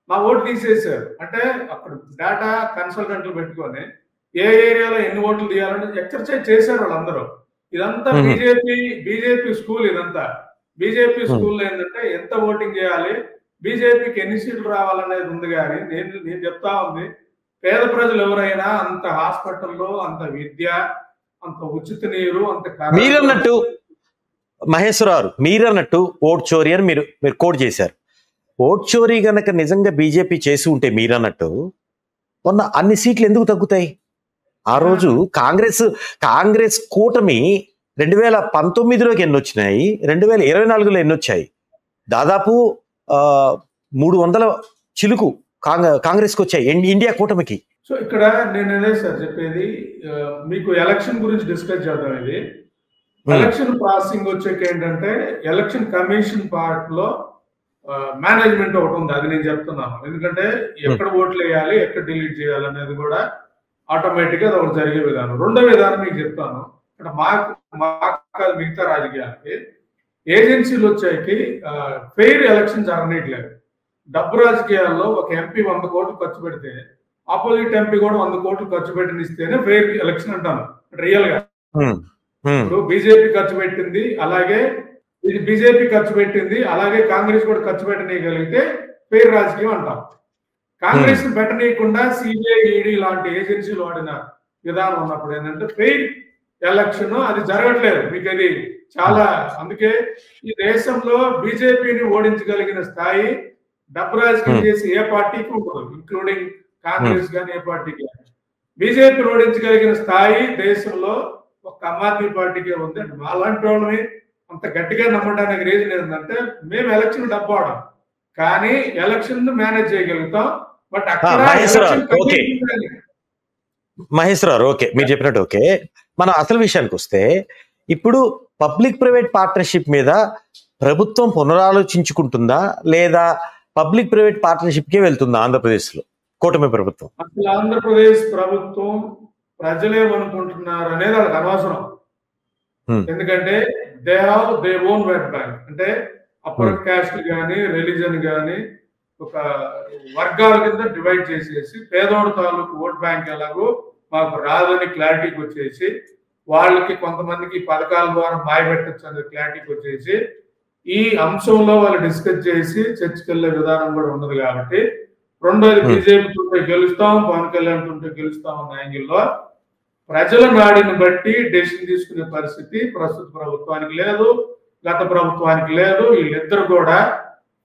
నా ఓటు తీసేశారు. అంటే అక్కడ డేటా కన్సల్టెంట్లు పెట్టుకొని ఏ ఏరియాలో ఎన్ని ఓట్లు తీయాలని ఎక్సర్సైజ్ చేశారు వాళ్ళందరూ. ఇదంతా బీజేపీ స్కూల్ ఇదంతా. బీజేపీ స్కూల్లో ఏంటంటే ఎంత ఓటింగ్ చేయాలి, బీజేపీకి ఎన్ని సీట్లు రావాలనేది ఉంది. కానీ నేను చెప్తా ఉంది, పేద ప్రజలు ఎవరైనా అంత హాస్పిటల్లో, అంత విద్య, అంత ఉచిత నీరు, అంత మీరన్నట్టు మహేశ్వరరావు మీరన్నట్టు ఓట్ చోరీ అని మీరు కోట్ చేశారు. ఓట్ చోరీ గనక నిజంగా బీజేపీ చేసి ఉంటే మీరన్నట్టు మొన్న అన్ని సీట్లు ఎందుకు తగ్గుతాయి? ఆ రోజు కాంగ్రెస్ కూటమి 2019లోకి ఎన్ని వచ్చినాయి, 2024లో ఎన్ని వచ్చాయి? దాదాపు 300 చిలుకు కాంగ్రెస్కి వచ్చాయి ఇండియా కూటమికి. సో ఇక్కడ నేనేదే సార్ చెప్పేది, మీకు ఎలక్షన్ గురించి డిస్కస్ చేద్దాం. ఇది ఎలక్షన్ ప్రాసెసింగ్ వచ్చాక ఏంటంటే ఎలక్షన్ కమిషన్ పార్ట్ లో మేనేజ్మెంట్ ఒకటి ఉంది, అది నేను చెప్తున్నాను. ఎందుకంటే ఎక్కడ ఓట్లు వేయాలి, ఎక్కడ డిలీట్ చేయాలి అనేది కూడా ఆటోమేటిక్ గా అది ఒకటి జరిగే విధానం. రెండో విధానం మీకు చెప్తాను. ఇక్కడ మాకు మిగతా రాజకీయాలకి ఏజెన్సీలు వచ్చాకి ఫెయిర్ ఎలక్షన్ జరగనట్లేదు. డబ్బు రాజకీయాల్లో ఒక ఎంపీ 100 కోట్లు ఖర్చు పెడితే ఆపోజిట్ ఎంపీ కూడా 100 కోట్లు ఖర్చు పెట్టినిస్తేనే ఫెయిర్ ఎలక్షన్ అంటాను రియల్ గా. ఇప్పుడు బీజేపీ ఖర్చు పెట్టింది, అలాగే కాంగ్రెస్ కూడా ఖర్చు పెట్టనీయగలిగితే ఫెయిర్ రాజకీయం అంటాం. కాంగ్రెస్ పెట్టనీయకుండా సిబిఐ, ఈడీ లాంటి ఏజెన్సీలు వాడిన విధానం ఉన్నప్పుడు ఏంటంటే ఫెయిర్ ఎలక్షన్ అది జరగట్లేదు. మీకు అది చాలా, అందుకే ఈ దేశంలో బీజేపీని ఓడించగలిగిన స్థాయి డబ్బు రాజకీయం చేసి ఏ పార్టీకి ఉండదు, ఇంక్లూడింగ్ కాంగ్రెస్ కానీ ఏ పార్టీకి. బీజేపీని ఓడించగలిగిన స్థాయి దేశంలో ఒక ఆమ్ ఆద్మీ పార్టీకే ఉంది. అంటే మాలాంటి వాళ్ళని అంత గట్టిగా నమ్మడానికి రీజన్ ఏంటంటే మేము ఎలక్షన్ డబ్బు ఆడం, కానీ ఎలక్షన్ మేనేజ్ చేయగలుగుతాం. బట్ అక్కడ మహేశ్వరరావు ఓకే, మీరు చెప్పినట్టు ఓకే. మనం అసలు విషయానికి వస్తే ఇప్పుడు పబ్లిక్ ప్రైవేట్ పార్ట్నర్షిప్ మీద ప్రభుత్వం పునరాలోచించుకుంటుందా, లేదా పబ్లిక్ ప్రైవేట్ పార్ట్నర్షిప్ కే వెళ్తుందా ఆంధ్రప్రదేశ్ లో కూటమి ప్రభుత్వం? అసలు ఆంధ్రప్రదేశ్ ప్రభుత్వం ప్రజలేమనుకుంటున్నారు అనేది వాళ్ళకి అనవసరం. ఎందుకంటే they have their own vote bank. అంటే అప్పర్ కాస్ట్ గానీ, రిలీజన్ గానీ ఒక వర్గాల కింద డివైడ్ చేసేసి పేదోడు తాలూకు ఓట్ బ్యాంక్ ఎలాగో మాకు రాదని క్లారిటీకి వచ్చేసి, వాళ్ళకి కొంతమందికి పథకాల ద్వారా మాయబెట్టచ్చు అనే క్లారిటీకి వచ్చేసి, ఈ అంశంలో వాళ్ళు డిస్కస్ చేసి చర్చకి వెళ్లే విధానం కూడా ఉండదు. కాబట్టి రెండోది బీజేపీ తుంటే గెలుస్తాం, పవన్ కళ్యాణ్ తుంటే గెలుస్తాం అన్న యాంగిల్లో ప్రజల నాడిని బట్టి డెసిషన్ తీసుకునే పరిస్థితి ప్రస్తుత ప్రభుత్వానికి లేదు, గత ప్రభుత్వానికి లేదు. వీళ్ళిద్దరు కూడా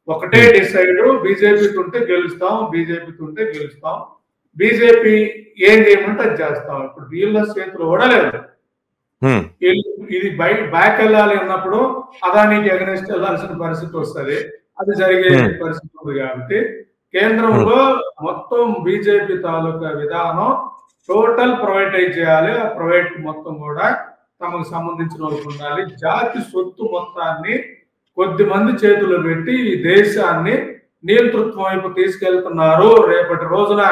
ఒకటే డిసైడ్, బీజేపీ తుంటే గెలుస్తాం, బీజేపీ ఏం చేయమంటే అది చేస్తాం. ఇప్పుడు వీళ్ళ చేతులు కూడా లేదు. ఇది బ్యాక్ వెళ్ళాలి అన్నప్పుడు అదానికి అగెనిస్ట్ వెళ్ళాల్సిన పరిస్థితి వస్తుంది, అది జరిగే పరిస్థితి ఉంది. కాబట్టి కేంద్రంలో మొత్తం బీజేపీ తాలూకా విధానం టోటల్ ప్రైవేటైజ్ చేయాలి. ఆ ప్రైవేట్ మొత్తం కూడా తమకు సంబంధించిన వాళ్ళకి ఉండాలి. జాతి సొత్తు మొత్తాన్ని కొద్ది మంది చేతుల్లో పెట్టి ఈ దేశాన్ని నియంతృత్వం వైపు తీసుకెళ్తున్నారు. రేపటి రోజున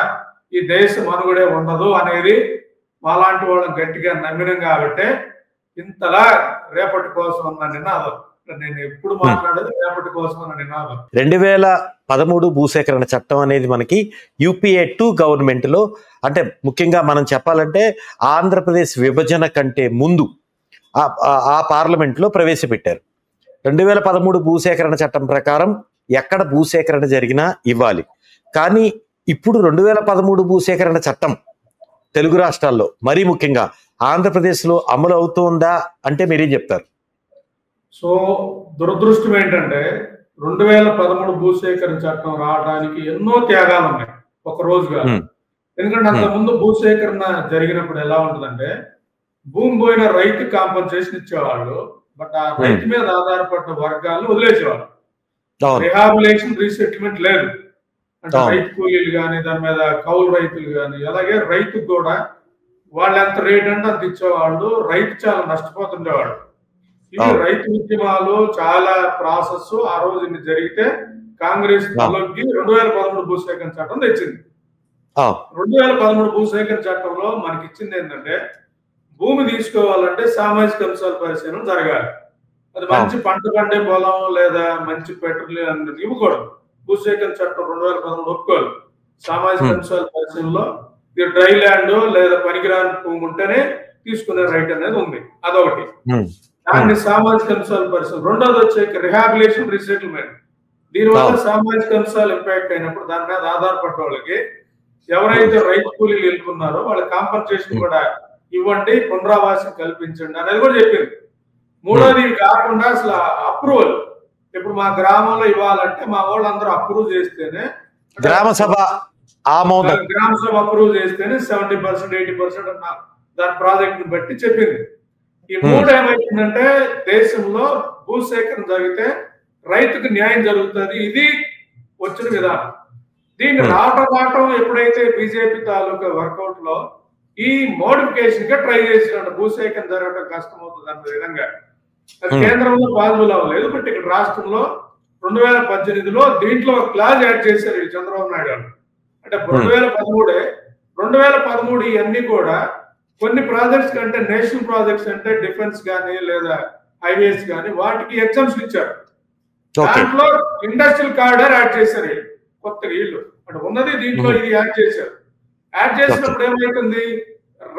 ఈ దేశం మనుగడే ఉండదు అనేది మాలాంటి వాళ్ళని గట్టిగా నమ్మినాం. కాబట్టి ఇంతలా రేపటి కోసం అన్న నినాదం, నేను ఎప్పుడు మాట్లాడేది రేపటి కోసం అన్న నినాదం. 2013 భూసేకరణ చట్టం అనేది మనకి UPA 2 గవర్నమెంట్ లో, అంటే ముఖ్యంగా మనం చెప్పాలంటే ఆంధ్రప్రదేశ్ విభజన కంటే ముందు ఆ పార్లమెంట్ లో ప్రవేశపెట్టారు. 2013 భూసేకరణ చట్టం ప్రకారం ఎక్కడ భూసేకరణ జరిగినా ఇవ్వాలి. కానీ ఇప్పుడు 2013 భూసేకరణ చట్టం తెలుగు రాష్ట్రాల్లో మరీ ముఖ్యంగా ఆంధ్రప్రదేశ్లో అమలు అవుతుందా అంటే మీరేం చెప్తారు? సో దురదృష్టం ఏంటంటే 2013 భూసేకరణ చట్టం రావడానికి ఎన్నో త్యాగాలు ఉన్నాయి, ఒక రోజుగా. ఎందుకంటే అంతకుముందు భూసేకరణ జరిగినప్పుడు ఎలా ఉంటుందంటే భూమి పోయిన రైతు కాంపన్సేషన్ ఇచ్చేవాళ్ళు, బట్ ఆ రైతు మీద ఆధారపడిన వర్గాలను వదిలేసేవాళ్ళు. రిహాబిలేషన్, రీసెటిల్మెంట్ లేదు. అంటే రైతు కూలీలు కానీ, దాని మీద కౌలు రైతులు కానీ, అలాగే రైతుకు కూడా వాళ్ళు ఎంత రేట్ అంటే అంత ఇచ్చేవాళ్ళు. రైతు చాలా నష్టపోతుండేవాడు. ఇవి రైతు ఉద్యమాలు చాలా ప్రాసెస్. ఆ రోజు ఇన్ని జరిగితే కాంగ్రెస్ 2013 భూసేకరణ చట్టం తెచ్చింది. 2013 భూసేకరణ చట్టంలో మనకి ఇచ్చింది ఏంటంటే భూమి తీసుకోవాలంటే సామాజిక అంశాల పరిశీలన జరగాలి. అది మంచి పంట పండే పొలం లేదా మంచి పెట్రోల్ ఇవ్వకూడదు. భూసేకరణ చట్టం 2013 ఒప్పుకోవాలి. సామాజిక అంశాల పరిశీలనలో ఇది డ్రై ల్యాండ్ లేదా పనికిరాని భూమి ఉంటేనే తీసుకునే రైట్ అనేది ఉంది. అదొకటి. దాన్ని సామాజిక అంశాల పరిశీలన. రెండోది వచ్చే రిహాబిలేషన్ రీసెటిల్మెంట్. దీనివల్ల సామాజిక అంశాలు ఇంపాక్ట్ అయినప్పుడు దాని మీద ఆధారపడ్డ వాళ్ళకి ఎవరైతే రైతు కూలీలు వెళ్ళుకున్నారో వాళ్ళ కాంపన్సేషన్ కూడా ఇవ్వండి, పునరావాసం కల్పించండి అనేది కూడా చెప్పింది. మూడోది కాకుండా అసలు అప్రూవల్, ఇప్పుడు మా గ్రామంలో ఇవ్వాలంటే మా వాళ్ళందరూ అప్రూవ్ చేస్తేనే, గ్రామ సభ అప్రూవ్ చేస్తేనే 70%, 80% అన్న దాని ప్రాజెక్ట్ ని బట్టి చెప్పింది. ఈ మూడు ఏమైతుందంటే దేశంలో భూసేకరణ జరిగితే రైతుకు న్యాయం జరుగుతుంది. ఇది వచ్చిన విధానం. దీన్ని రావటం ఎప్పుడైతే బీజేపీ తాలూకా వర్కౌట్ లో ఈ మోడిఫికేషన్ గా ట్రై చేసినట్టు భూసేకరణ జరగడం కష్టం అవుతుంది అన్న విధంగా. కేంద్రంలో పాజిబుల్ అవ్వలేదు. బట్ ఇక్కడ రాష్ట్రంలో 2018లో దీంట్లో ఒక క్లాజ్ యాడ్ చేశారు ఈ చంద్రబాబు నాయుడు గారు. అంటే 2013 ఇవన్నీ కూడా కొన్ని ప్రాజెక్ట్స్ కంటే నేషనల్ ప్రాజెక్ట్స్ అంటే డిఫెన్స్ కానీ లేదా హైవేస్ కానీ వాటికి ఎగ్జామ్స్ ఇచ్చారు. దాంట్లో ఇండస్ట్రియల్ కారిడార్ యాడ్ చేశారు కొత్తగా వీళ్ళు. అంటే ఉన్నది దీంట్లో ఇది యాడ్ చేశారు. యాడ్ చేసినప్పుడు ఏమైతుంది,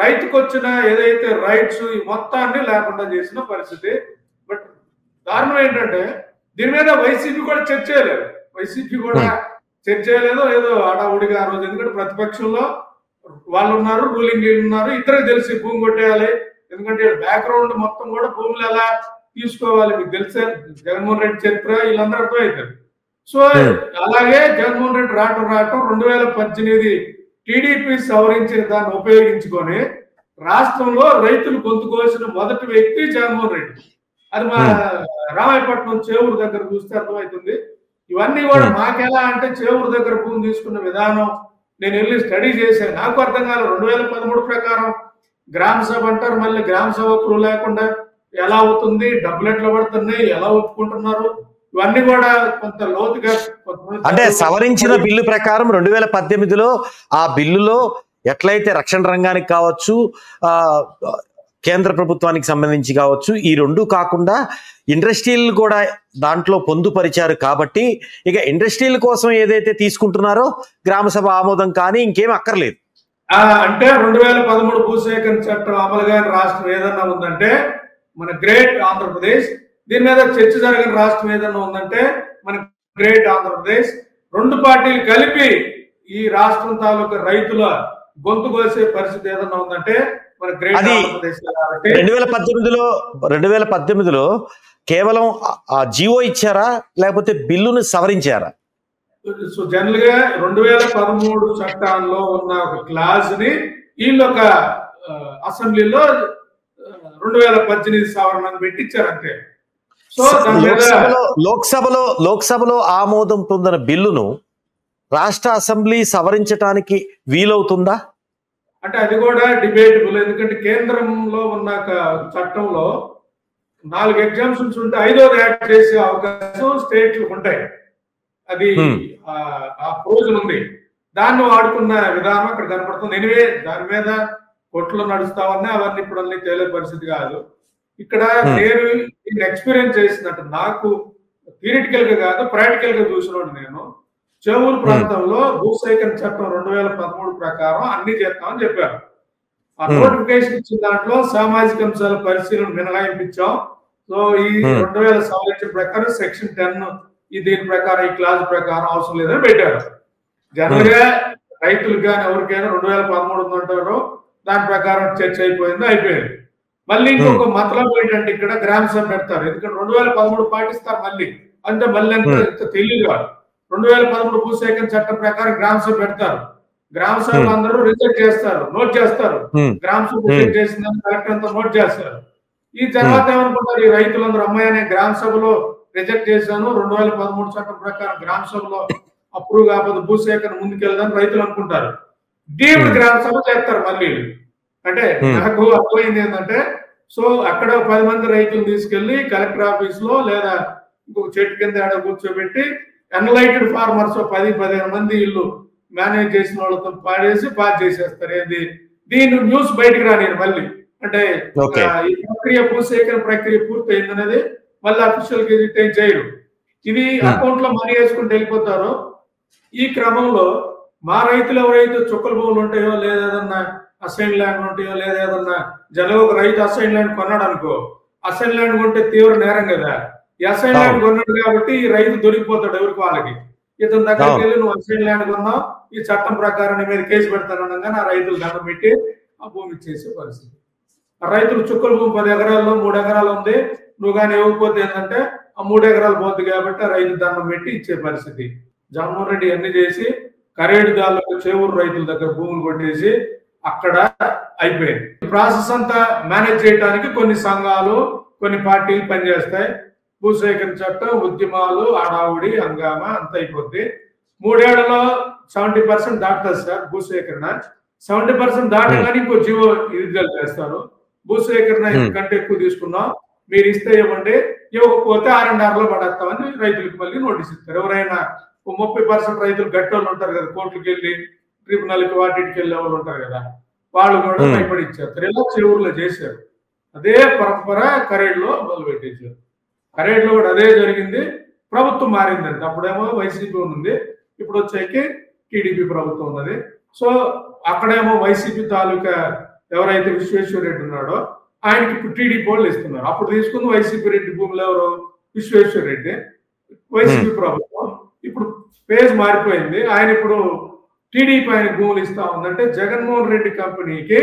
రైతుకు వచ్చిన ఏదైతే రైట్స్ ఈ మొత్తాన్ని లేకుండా చేసిన పరిస్థితి. బట్ కారణం ఏంటంటే దీని మీద వైసీపీ కూడా చర్చ చేయలేదు. ఏదో ఆడావుడిగా ఆ రోజు. ఎందుకంటే ప్రతిపక్షంలో వాళ్ళు ఉన్నారు, రూలింగ్ ఉన్నారు, ఇద్దరికి తెలిసి భూమి కొట్టేయాలి. ఎందుకంటే బ్యాక్గ్రౌండ్ మొత్తం కూడా భూములు ఎలా తీసుకోవాలి మీకు తెలిసే. జగన్మోహన్ రెడ్డి చరిత్ర వీళ్ళందరూ అర్థమవుతారు. సో అలాగే జగన్మోహన్ రెడ్డి రావటం 2018 టీడీపీ సవరించిన దాన్ని ఉపయోగించుకొని రాష్ట్రంలో రైతులు గొంతుకోవాల్సిన మొదటి వ్యక్తి జగన్మోహన్ రెడ్డి. అది మా రామాయపట్నం చేవూరు దగ్గర చూస్తే అర్థమవుతుంది. ఇవన్నీ కూడా మాకెలా అంటే చేవూరు దగ్గర భూమి తీసుకున్న విధానం నేను వెళ్ళి స్టడీ చేశాను. నాకు అర్థం కాదు. 2013 ప్రకారం గ్రామ సభ అంటారు, మళ్ళీ గ్రామ సభ అప్రూవ్ లేకుండా ఎలా అవుతుంది, డబ్బులు ఎట్లా పడుతున్నాయి, ఎలా ఒప్పుకుంటున్నారు, ఇవన్నీ కూడా కొంత లోతుగా. అంటే సవరించిన బిల్లు ప్రకారం 2018లో ఆ బిల్లులో ఎట్లయితే రక్షణ రంగానికి కావచ్చు, కేంద్ర ప్రభుత్వానికి సంబంధించి కావచ్చు, ఈ రెండు కాకుండా ఇండస్ట్రియల్ కూడా దాంట్లో పొందుపరిచారు. కాబట్టి ఇక ఇండస్ట్రియల్ కోసం ఏదైతే తీసుకుంటున్నారో గ్రామ సభ ఆమోదం కానీ ఇంకేం అక్కర్లేదు. అంటే 2013 భూసేకరణ చట్టం అమలు కాని రాష్ట్రం ఏదన్నా ఉందంటే మన గ్రేట్ ఆంధ్రప్రదేశ్. దీని మీద చర్చ జరిగిన రాష్ట్రం ఏదన్నా ఉందంటే మన గ్రేట్ ఆంధ్రప్రదేశ్. రెండు పార్టీలు కలిపి ఈ రాష్ట్రం తాలూకా రైతుల గొంతు కోసే పరిస్థితి ఏదన్నా ఉందంటే మన గ్రేట్ ఆంధ్రప్రదేశ్. 2018లో కేవలం జీవో ఇచ్చారా లేకపోతే బిల్లును సవరించారా? సో జనరల్ గా 2013 చట్టాల్లో ఉన్న ఒక క్లాజ్ ని వీళ్ళు ఒక అసెంబ్లీలో 2018 సవరణను పెట్టించారు అంతే. సో లోక్సభలో ఆమోదం పొందిన బిల్లును రాష్ట్ర అసెంబ్లీ సవరించడానికి వీలవుతుందా అంటే అది కూడా డిబేటబుల్. ఎందుకంటే కేంద్రంలో ఉన్న చట్టంలో 4 ఎగ్జామ్షన్స్ ఉంటే 5వది యాడ్ చేసే అవకాశం స్టేట్లు ఉంటాయి. అది ఆ ప్రొవిజన్ ఉంది. దాన్ని వాడుకున్న విధానం అక్కడ కనపడుతుంది. ఎనివే దాని మీద కొట్లు నడుస్తామన్నా అవన్నీ ఇప్పుడు అన్ని తేలే పరిస్థితి కాదు. ఇక్కడ నేను ఎక్స్పీరియన్స్ చేసినట్టు నాకు థియరిటికల్ గా కాదు ప్రాక్టికల్ గా చూసినోడు నేను. చేవూరు ప్రాంతంలో భూసేకరణ చట్టం 2013 ప్రకారం అన్ని చేస్తామని చెప్పారు. ఆ నోటిఫికేషన్ ఇచ్చిన దాంట్లో సామాజిక అంశాల పరిశీలన మినహాయించాం. సో ఈ 2000 సవరించిన ప్రకారం సెక్షన్ 10 దీని ప్రకారం ఈ క్లాజ్ ప్రకారం అవసరం లేదని పెట్టారు. జనరల్ గా రైతులకు కానీ ఎవరికైనా 2013 ఉందంటారో దాని ప్రకారం చర్చ అయిపోయింది. మళ్ళీ ఇంకొక మతలం ఏంటంటే ఇక్కడ గ్రామ సభ పెడతారు. ఎందుకంటే 2013 పాటిస్తారు మళ్ళీ. అంటే మళ్ళీ ఎంత తెలియదు కాదు. 2013 భూసేకరణ చట్టం ప్రకారం గ్రామ సభ పెడతారు. గ్రామ సభలు అందరూ రిజెక్ట్ చేస్తారు, నోట్ చేస్తారు. గ్రామ సభ రిజెక్ట్ చేసిందని కలెక్టర్ అంతా నోట్ చేస్తారు. ఈ తర్వాత ఏమనుకుంటారు ఈ రైతులందరూ, అమ్మాయి అనే గ్రామ సభలో రిజెక్ట్ చేశాను, 2013 చట్టం ప్రకారం గ్రామ సభలో అప్రూవ్ కాకపోతే భూసేకరణ ముందుకెళ్దాం రైతులు అనుకుంటారు. డీమ్డ్ గ్రామ సభ చేస్తారు మళ్ళీ. అంటే నాకు అర్థమైంది ఏంటంటే, సో అక్కడ 10 మంది రైతులు తీసుకెళ్లి కలెక్టర్ ఆఫీస్ లో లేదా ఇంకొక చెట్టు కింద కూర్చోబెట్టి ఎన్లైటెడ్ ఫార్మర్స్ 10-15 మంది ఇల్లు మేనేజ్ చేసిన వాళ్ళతో పాస్ చేసేస్తారు. ఏది దీని న్యూస్ బయటకు రాని మళ్ళీ. అంటే ఈ ప్రక్రియ భూసేకరణ ప్రక్రియ పూర్తి అయిందనేది మళ్ళీ అఫీషియల్ గెజిట్ ఏం చేయరు. ఇది అకౌంట్ లో మనీ వేసుకుంటూ వెళ్ళిపోతారు. ఈ క్రమంలో మా రైతులు ఎవరైతే చుక్కల భూములు ఉంటాయో, లేదా ఏదన్నా అసైన్ ల్యాండ్ ఉంటాయో, లేదా ఏదన్నా జనరల్ ఒక రైతు అసైన్ ల్యాండ్ కొన్నాడు అనుకో, అసైన్ ల్యాండ్ కొంటే తీవ్ర నేరం కదా. ఈ అసైన్ ల్యాండ్ కొన్నాడు కాబట్టి ఈ రైతు దొరికిపోతాడు ఎవరికి వాళ్ళకి. ఇతని దగ్గరికి వెళ్ళి నువ్వు అసైన్ ల్యాండ్ కొన్నావు, ఈ చట్టం ప్రకారం మీద కేసు పెడతాననగానే ఆ రైతులు దండం పెట్టి ఆ భూమి ఇచ్చేసే పరిస్థితి. ఆ రైతులు చుక్కల భూమి 10 ఎకరాల్లో 3 ఎకరాలు ఉంది, నువ్వు కానీ ఇవ్వకపోతే ఏంటంటే ఆ 3 ఎకరాలు పోద్ది కాబట్టి ఆ రైతు దండం పెట్టి ఇచ్చే పరిస్థితి. జగన్మోహన్ రెడ్డి అన్ని చేసి కరేడు దాళ్ళకు చేవూరు రైతుల దగ్గర భూములు కొట్టేసి అక్కడ అయిపోయింది. ప్రాసెస్ అంతా మేనేజ్ చేయడానికి కొన్ని సంఘాలు, కొన్ని పార్టీలు పనిచేస్తాయి. భూసేకరణ చట్టం, ఉద్యమాలు, ఆడావుడి, హంగామా అంత అయిపోద్ది. 3 ఏళ్లలో 70% దాటుతుంది సార్ భూసేకరణ. 70% దాటగానే ఇంకో జీవో విడుదల చేస్తారు. భూసేకరణ ఇంతకంటే ఎక్కువ తీసుకున్నాం, మీరు ఇస్తే ఇవ్వండి, ఇవ్వకపోతే 6.5లో పడేస్తామని రైతులకు మళ్ళీ నోటీస్ ఇస్తారు. ఎవరైనా 30% రైతులు గట్టోళ్ళు ఉంటారు కదా, కోర్టులకు వెళ్ళి ట్రిబ్యునల్కి వాటికి వెళ్ళే వాళ్ళు ఉంటారు కదా, వాళ్ళు కూడా భయపడి ఇచ్చేస్తారు. ఇలా చెవుల్లో చేశారు. అదే పరంపర కరేడులో మొదలు పెట్టేశారు. కరేడులో కూడా అదే జరిగింది. ప్రభుత్వం మారిందంటే అప్పుడేమో వైసీపీ ఉంది, ఇప్పుడు వచ్చేకి టీడీపీ ప్రభుత్వం ఉన్నది. సో అక్కడేమో వైసీపీ తాలూకా ఎవరైతే విశ్వేశ్వర రెడ్డి ఉన్నాడో ఆయనకి ఇప్పుడు టీడీపీ వాళ్ళు ఇస్తున్నారు. అప్పుడు తీసుకుంది వైసీపీ రెడ్డి భూములు ఎవరు, విశ్వేశ్వర రెడ్డి, వైసీపీ ప్రభుత్వం. ఇప్పుడు పేజ్ మారిపోయింది. ఆయన ఇప్పుడు టీడీపీ ఆయన భూములు ఇస్తా ఉందంటే జగన్మోహన్ రెడ్డి కంపెనీకి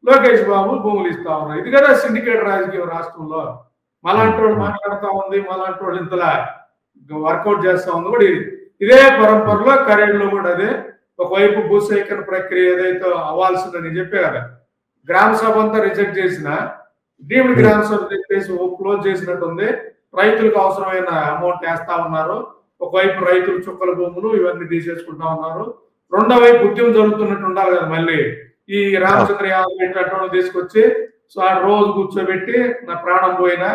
లోకేష్ బాబు భూములు ఇస్తా ఉన్నారు. ఇది కదా సిండికేట్ రాజకీయం రాష్ట్రంలో. మలాంటి వాళ్ళు మాట్లాడుతూ ఉంది, మలాంటి వాళ్ళు ఇంతలా వర్కౌట్ చేస్తా ఉంది కూడా. ఇదే పరంపరలో కరేడులో కూడా అదే. ఒకవైపు భూసేకరణ ప్రక్రియ ఏదైతే అవ్వాల్సిందని చెప్పే కదా, గ్రామ సభ అంతా రిజెక్ట్ చేసిన డీమ్డ్ గ్రామ సభ చెప్పేసి క్లోజ్ చేసినట్టుంది. రైతులకు అవసరమైన అమౌంట్ వేస్తా ఉన్నారు. ఒకవైపు రైతులు చుక్కల భూములు ఇవన్నీ తీసేసుకుంటా ఉన్నారు. రెండో వైపు ఉద్యమం జరుగుతున్నట్టు ఉండాలి కదా. మళ్ళీ ఈ రామచంద్ర యాదవ్ ఇట్లాంటి తీసుకొచ్చి సో ఆ రోజు కూర్చోబెట్టి నా ప్రాణం పోయినా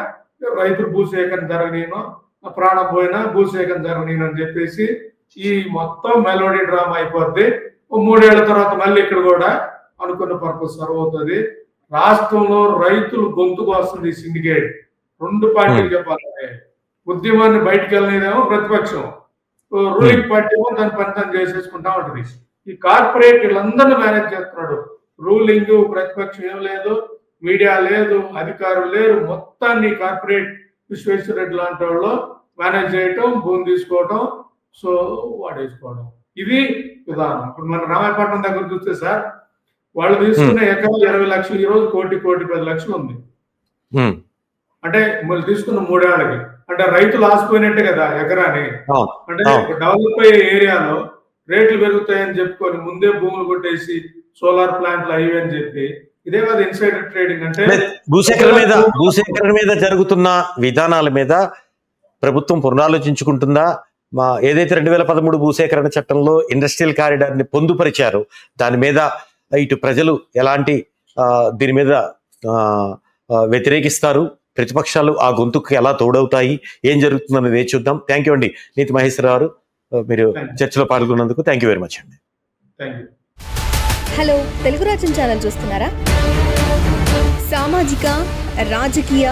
రైతులు భూసేకరణ జరగనీను, నా ప్రాణం పోయినా భూసేకరణ జరగనీను అని చెప్పేసి ఈ మొత్తం మెలోడీ డ్రామా అయిపోద్ది. 3 ఏళ్ల తర్వాత మళ్ళీ ఇక్కడ కూడా అనుకున్న పర్పస్ సర్వ్ అవుతుంది. రాష్ట్రంలో రైతులు గొంతుకు వస్తుంది సిండికేట్. 2 పార్టీలు చెప్పాలంటే ఉద్యమాన్ని బయటకు వెళ్ళలేదేమో ప్రతిపక్షం, రూలింగ్ పార్టీ ఏమో దాని పని తను చేసేసుకుంటా ఉంటుంది. ఈ కార్పొరేట్ వీళ్ళందరినీ మేనేజ్ చేస్తున్నాడు. రూలింగ్ ప్రతిపక్షం ఏం లేదు, మీడియా లేదు, అధికారులు లేరు, మొత్తాన్ని కార్పొరేట్ విశ్వేశ్వర రెడ్డి లాంటి వాళ్ళు మేనేజ్ చేయటం, భూమి తీసుకోవటం, సో వాడేసుకోవడం. ఇది విధానం. ఇప్పుడు మన రామాయపట్నం దగ్గర చూస్తే సార్ వాళ్ళు తీసుకున్న ఎకరం 20 లక్షలు, ఈ రోజు 1,10,00,000 ఉంది. అంటే మళ్ళీ తీసుకున్న 3 ఏళ్ళకి అంటే రైతులు ఆసిపోయినట్టే కదా ఎకరాని. అంటే డెవలప్ అయ్యే ఏరియాలో రేట్లు పెరుగుతాయని చెప్పుకొని ముందే భూములు కొట్టేసి సోలార్ ప్లాంట్లు అయ్యి అని చెప్పి ఇదే కదా ఇన్సైడర్ ట్రేడింగ్. అంటే భూసేకరణ మీద జరుగుతున్న విధానాల మీద ప్రభుత్వం పునరాలోచించుకుంటుందా? ఏదైతే 2013 భూసేకరణ చట్టంలో ఇండస్ట్రియల్ కారిడార్ ని పొందుపరిచారో దాని మీద ఇటు ప్రజలు ఎలాంటి దీని మీద వ్యతిరేకిస్తారు, ప్రతిపక్షాలు ఆ గొంతుకు ఎలా తోడవుతాయి, ఏం జరుగుతుందని వేచి చూద్దాం. థ్యాంక్ యూ అండి నీతి మహేశ్వర గారు, మీరు చర్చలో పాల్గొన్నందుకు థ్యాంక్ యూ వెరీ మచ్ అండి. హలో, తెలుగు రాజ్యం ఛానల్ చూస్తున్నారా? సామాజిక రాజకీయ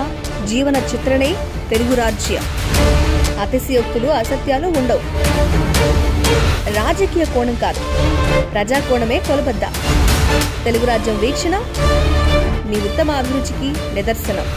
జీవన చిత్రణే తెలుగు రాజ్యం. అతిశయోక్తులు అసత్యాలు ఉండవు. రాజకీయ కోణం కాదు, ప్రజా కోణమే కొలబద్ద. తెలుగు రాజ్యం వీక్షణ మీ ఉత్తమ అభిరుచికి నిదర్శనం.